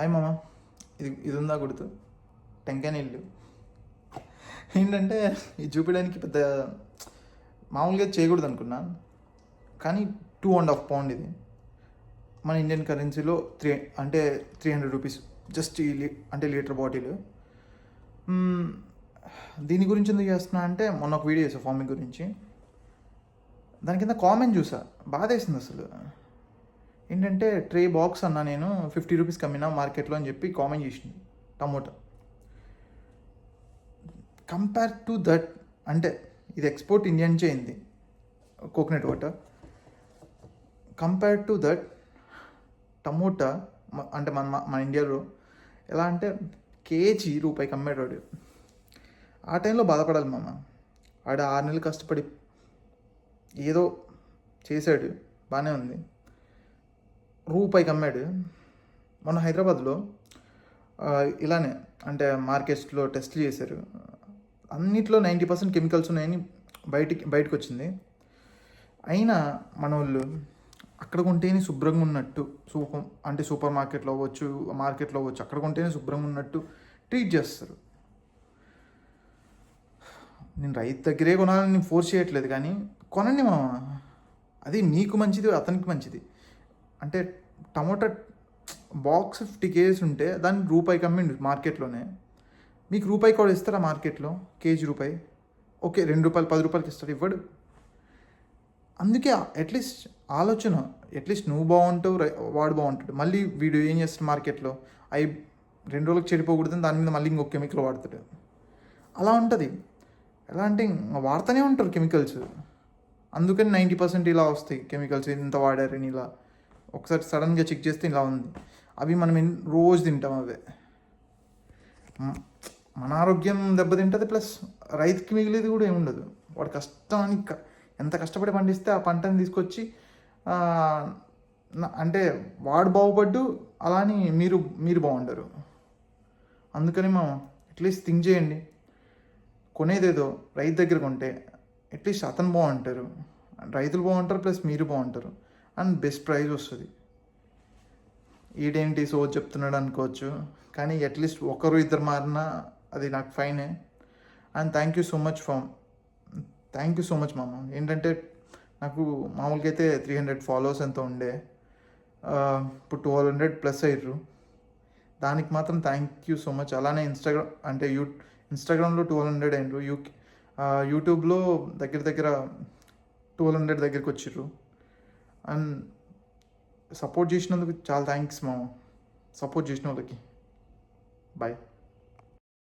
Hi మామ. ఇది ఉందా గుర్తు? టెంకాయ నీళ్ళు ఏంటంటే ఇది చూపించడానికి పెద్ద మామూలుగా చేయకూడదు అనుకున్నా, కానీ 2.5 పౌండ్ ఇది మన ఇండియన్ కరెన్సీలో 300 రూపీస్ జస్ట్ అంటే లీటర్ బాటిల్. దీని గురించి ఎందుకు చేస్తున్నా అంటే, మొన్న ఒక వీడియో చేసా ఫార్మింగ్ గురించి. దాని కింద కామెంట్ చూసా, బాధ వేసింది అసలు. ఏంటంటే ట్రే బాక్స్ అన్నా నేను 50 రూపీస్కి అమ్మినా మార్కెట్లో అని చెప్పి కామెంట్ చేసింది. టమోటా కంపేర్ టు దట్, అంటే ఇది ఎక్స్పోర్ట్ ఇండియా నుంచే అయింది coconut water. Compare to that tomato అంటే మన ఇండియాలో ఎలా అంటే కేజీ రూపాయికి అమ్మేటోడు. ఆ టైంలో బాధపడాలి మామ. ఆడ 6 నెలలు కష్టపడి ఏదో చేశాడు, బాగానే ఉంది, రూపాయికి అమ్మాడు. మొన్న హైదరాబాద్లో ఇలానే అంటే మార్కెట్స్లో టెస్ట్లు చేశారు, అన్నిట్లో 90% కెమికల్స్ ఉన్నాయని బయటకు వచ్చింది. అయినా మన వాళ్ళు అక్కడ కొంటేనే శుభ్రంగా ఉన్నట్టు, సూపర్ మార్కెట్లో అవ్వచ్చు, మార్కెట్లో అవ్వచ్చు, అక్కడ కొంటేనే శుభ్రంగా ఉన్నట్టు ట్రీట్ చేస్తారు. నేను రైతు దగ్గరే కొనాలని నేను ఫోర్స్ చేయట్లేదు, కానీ కొనండి మామ, అది మీకు మంచిది, అతనికి మంచిది. అంటే టమోటా బాక్స్ 50 kgs ఉంటే దాన్ని రూపాయికి అమ్మిండు మార్కెట్లోనే. మీకు రూపాయి కూడా ఇస్తారా మార్కెట్లో? కేజీ రూపాయి, ఓకే 2 రూపాయలు 10 రూపాయలకి ఇస్తాడు, ఇవ్వడు. అందుకే అట్లీస్ట్ ఆలోచన, అట్లీస్ట్ నువ్వు బాగుంటావు, వాడు బాగుంటాడు. మళ్ళీ వీడు ఏం చేస్తాడు మార్కెట్లో, అవి 2 రోజులకు చెడిపోకూడదని దాని మీద మళ్ళీ ఇంకొక కెమికల్ వాడతాడు. అలా ఉంటుంది. ఎలా అంటే వాడుతూనే ఉంటారు కెమికల్స్. అందుకని 90% ఇలా వస్తాయి కెమికల్స్, ఇంత వాడారని. ఇలా ఒకసారి సడన్గా చెక్ చేస్తే ఇలా ఉంది. అవి మనం రోజు తింటాం. అవే మన ఆరోగ్యం దెబ్బతింటుంది, ప్లస్ రైతుకి మిగిలేది కూడా ఏముండదు. వాడు కష్టానికి ఎంత కష్టపడి పండిస్తే ఆ పంటని తీసుకొచ్చి అంటే వాడు బాగుపడ్డు, అలాని మీరు బాగుంటారు. అందుకని మనం అట్లీస్ట్ థింక్ చేయండి. కొనేదేదో రైతు దగ్గర కొంటే అట్లీస్ట్ అతను బాగుంటారు, రైతులు బాగుంటారు, ప్లస్ మీరు బాగుంటారు, అండ్ బెస్ట్ ప్రైజ్ వస్తుంది. ఈడేంటి సో చెప్తున్నాడు అనుకోవచ్చు, కానీ అట్లీస్ట్ 1-2 మారినా అది నాకు ఫైనే. And thank you so much మామ. ఏంటంటే నాకు మామూలుగా అయితే 300 ఫాలోవర్స్ ఎంతో ఉండే, ఇప్పుడు 1200+ అయ్యారు. దానికి మాత్రం థ్యాంక్ యూ సో మచ్. అలానే ఇన్స్టాగ్రామ్లో 1200 అయినరు, యూట్యూబ్లో దగ్గర 1200 దగ్గరికి వచ్చిర్రు. అండ్ సపోర్ట్ చేసినందుకు చాలా థ్యాంక్స్ మామ. సపోర్ట్ చేసిన వాళ్ళకి బాయ్.